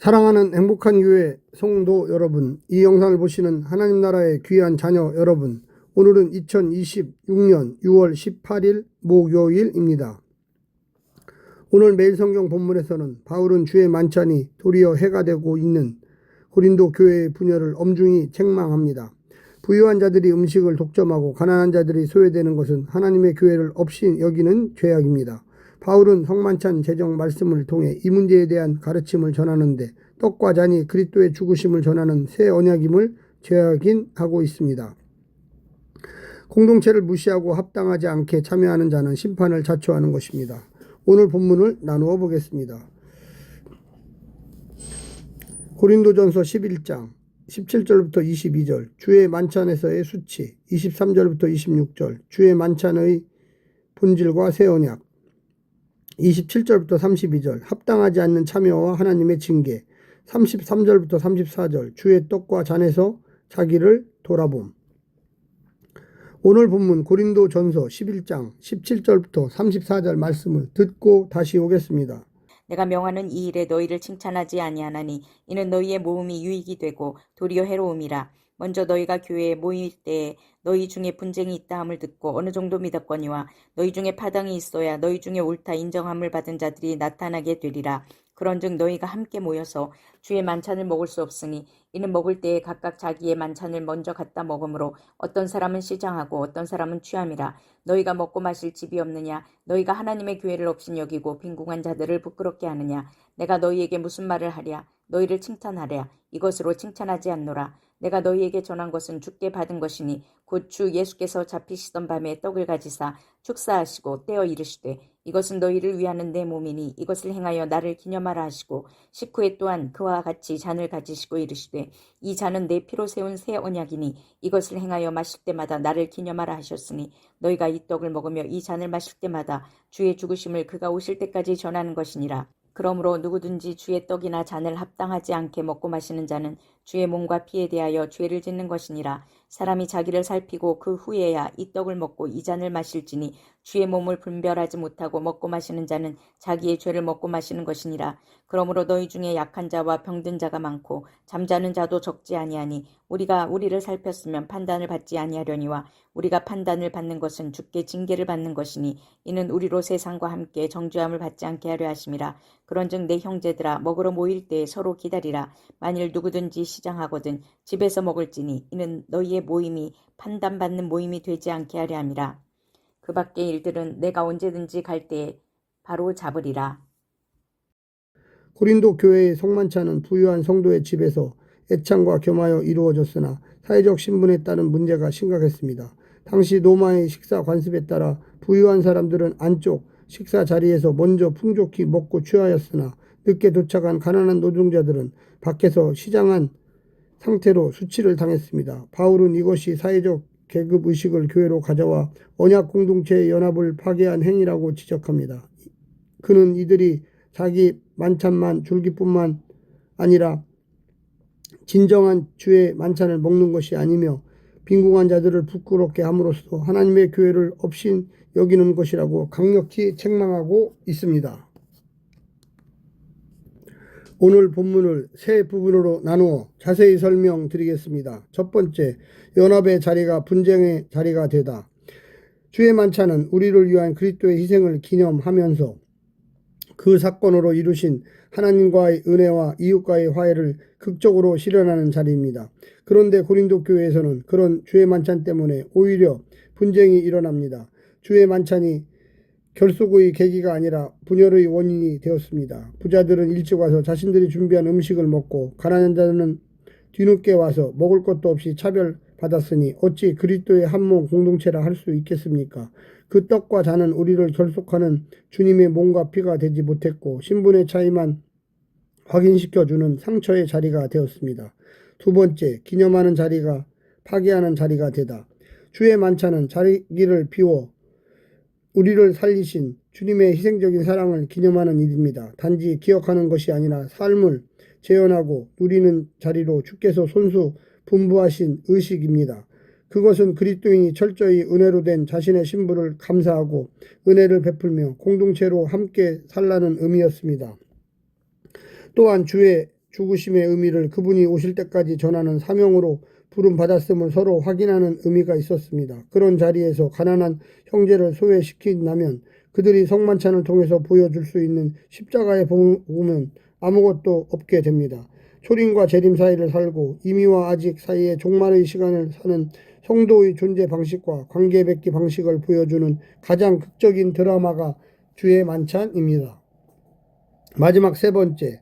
사랑하는 행복한 교회 성도 여러분, 이 영상을 보시는 하나님 나라의 귀한 자녀 여러분, 오늘은 2026년 6월 18일 목요일입니다. 오늘 매일 성경 본문에서는 바울은 주의 만찬이 도리어 해가 되고 있는 고린도 교회의 분열을 엄중히 책망합니다. 부유한 자들이 음식을 독점하고 가난한 자들이 소외되는 것은 하나님의 교회를 없이 여기는 죄악입니다. 바울은 성만찬 제정 말씀을 통해 이 문제에 대한 가르침을 전하는데 떡과 잔이 그리스도의 죽으심을 전하는 새 언약임을 재확인하고 있습니다. 공동체를 무시하고 합당하지 않게 참여하는 자는 심판을 자초하는 것입니다. 오늘 본문을 나누어 보겠습니다. 고린도전서 11장 17절부터 22절 주의 만찬에서의 수치, 23절부터 26절 주의 만찬의 본질과 새 언약, 27절부터 32절 합당하지 않는 참여와 하나님의 징계, 33절부터 34절 주의 떡과 잔에서 자기를 돌아봄. 오늘 본문 고린도전서 11장 17절부터 34절 말씀을 듣고 다시 오겠습니다. 내가 명하는 이 일에 너희를 칭찬하지 아니하나니 이는 너희의 모음이 유익이 되고 도리어 해로움이라. 먼저 너희가 교회에 모일 때에 너희 중에 분쟁이 있다 함을 듣고 어느 정도 믿었거니와 너희 중에 파당이 있어야 너희 중에 옳다 인정함을 받은 자들이 나타나게 되리라. 그런즉 너희가 함께 모여서 주의 만찬을 먹을 수 없으니 이는 먹을 때에 각각 자기의 만찬을 먼저 갖다 먹으므로 어떤 사람은 시장하고 어떤 사람은 취함이라. 너희가 먹고 마실 집이 없느냐? 너희가 하나님의 교회를 없인 여기고 빈궁한 자들을 부끄럽게 하느냐? 내가 너희에게 무슨 말을 하랴? 너희를 칭찬하랴? 이것으로 칭찬하지 않노라. 내가 너희에게 전한 것은 주께 받은 것이니 곧 주 예수께서 잡히시던 밤에 떡을 가지사 축사하시고 떼어 이르시되 이것은 너희를 위하는 내 몸이니 이것을 행하여 나를 기념하라 하시고 식후에 또한 그와 같이 잔을 가지시고 이르시되 이 잔은 내 피로 세운 새 언약이니 이것을 행하여 마실 때마다 나를 기념하라 하셨으니 너희가 이 떡을 먹으며 이 잔을 마실 때마다 주의 죽으심을 그가 오실 때까지 전하는 것이니라. 그러므로 누구든지 주의 떡이나 잔을 합당하지 않게 먹고 마시는 자는 주의 몸과 피에 대하여 죄를 짓는 것이니라. 사람이 자기를 살피고 그 후에야 이 떡을 먹고 이 잔을 마실지니 주의 몸을 분별하지 못하고 먹고 마시는 자는 자기의 죄를 먹고 마시는 것이니라. 그러므로 너희 중에 약한 자와 병든 자가 많고 잠자는 자도 적지 아니하니 우리가 우리를 살폈으면 판단을 받지 아니하려니와 우리가 판단을 받는 것은 주께 징계를 받는 것이니 이는 우리로 세상과 함께 정죄함을 받지 않게 하려 하심이라. 그런즉 내 형제들아 먹으러 모일 때에 서로 기다리라. 만일 누구든지 시장하거든 집에서 먹을지니 이는 너희의 모임이 판단받는 모임이 되지 않게 하려 함이라. 그 밖의 일들은 내가 언제든지 갈 때에 바로 잡으리라. 고린도 교회의 성만찬은 부유한 성도의 집에서 애창과 겸하여 이루어졌으나 사회적 신분에 따른 문제가 심각했습니다. 당시 로마의 식사 관습에 따라 부유한 사람들은 안쪽 식사 자리에서 먼저 풍족히 먹고 취하였으나 늦게 도착한 가난한 노동자들은 밖에서 시장한 상태로 수치를 당했습니다. 바울은 이것이 사회적 계급 의식을 교회로 가져와 언약 공동체의 연합을 파괴한 행위라고 지적합니다. 그는 이들이 자기 만찬만 줄기 뿐만 아니라 진정한 주의 만찬을 먹는 것이 아니며 빈궁한 자들을 부끄럽게 함으로써 하나님의 교회를 없인 여기는 것이라고 강력히 책망하고 있습니다. 오늘 본문을 세 부분으로 나누어 자세히 설명드리겠습니다. 첫 번째, 연합의 자리가 분쟁의 자리가 되다. 주의 만찬은 우리를 위한 그리스도의 희생을 기념하면서 그 사건으로 이루신 하나님과의 은혜와 이웃과의 화해를 극적으로 실현하는 자리입니다. 그런데 고린도 교회에서는 그런 주의 만찬 때문에 오히려 분쟁이 일어납니다. 주의 만찬이 결속의 계기가 아니라 분열의 원인이 되었습니다. 부자들은 일찍 와서 자신들이 준비한 음식을 먹고 가난한 자는 뒤늦게 와서 먹을 것도 없이 차별받았으니 어찌 그리스도의 한몸 공동체라 할 수 있겠습니까? 그 떡과 잔은 우리를 결속하는 주님의 몸과 피가 되지 못했고 신분의 차이만 확인시켜주는 상처의 자리가 되었습니다. 두 번째, 기념하는 자리가 파괴하는 자리가 되다. 주의 만찬은 자기를 비워 우리를 살리신 주님의 희생적인 사랑을 기념하는 일입니다. 단지 기억하는 것이 아니라 삶을 재현하고 누리는 자리로 주께서 손수 분부하신 의식입니다. 그것은 그리스도인이 철저히 은혜로 된 자신의 신분을 감사하고 은혜를 베풀며 공동체로 함께 살라는 의미였습니다. 또한 주의 죽으심의 의미를 그분이 오실 때까지 전하는 사명으로 부름받았음을 서로 확인하는 의미가 있었습니다. 그런 자리에서 가난한 형제를 소외시킨다면 그들이 성만찬을 통해서 보여줄 수 있는 십자가의 복음은 아무것도 없게 됩니다. 초림과 재림 사이를 살고 이미와 아직 사이의 종말의 시간을 사는 성도의 존재 방식과 관계 맺기 방식을 보여주는 가장 극적인 드라마가 주의 만찬입니다. 마지막 세 번째,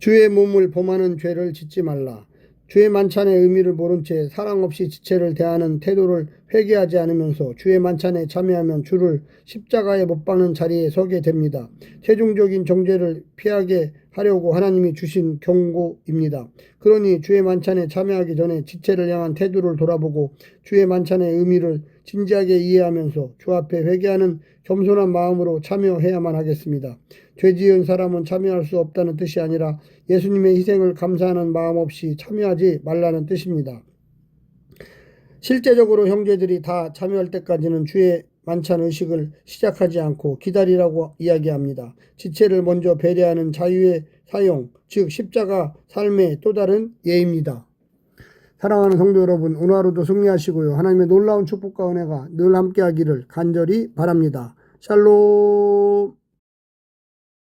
주의 몸을 범하는 죄를 짓지 말라. 주의 만찬의 의미를 모른 채 사랑 없이 지체를 대하는 태도를 회개하지 않으면서 주의 만찬에 참여하면 주를 십자가에 못 박는 자리에 서게 됩니다. 최종적인 정죄를 피하게 하려고 하나님이 주신 경고입니다. 그러니 주의 만찬에 참여하기 전에 지체를 향한 태도를 돌아보고 주의 만찬의 의미를 진지하게 이해하면서 주 앞에 회개하는 겸손한 마음으로 참여해야만 하겠습니다. 죄 지은 사람은 참여할 수 없다는 뜻이 아니라 예수님의 희생을 감사하는 마음 없이 참여하지 말라는 뜻입니다. 실제적으로 형제들이 다 참여할 때까지는 주의 만찬 의식을 시작하지 않고 기다리라고 이야기합니다. 지체를 먼저 배려하는 자유의 사용, 즉 십자가 삶의 또 다른 예입니다. 사랑하는 성도 여러분, 오늘 하루도 승리하시고요. 하나님의 놀라운 축복과 은혜가 늘 함께하기를 간절히 바랍니다. 샬롬.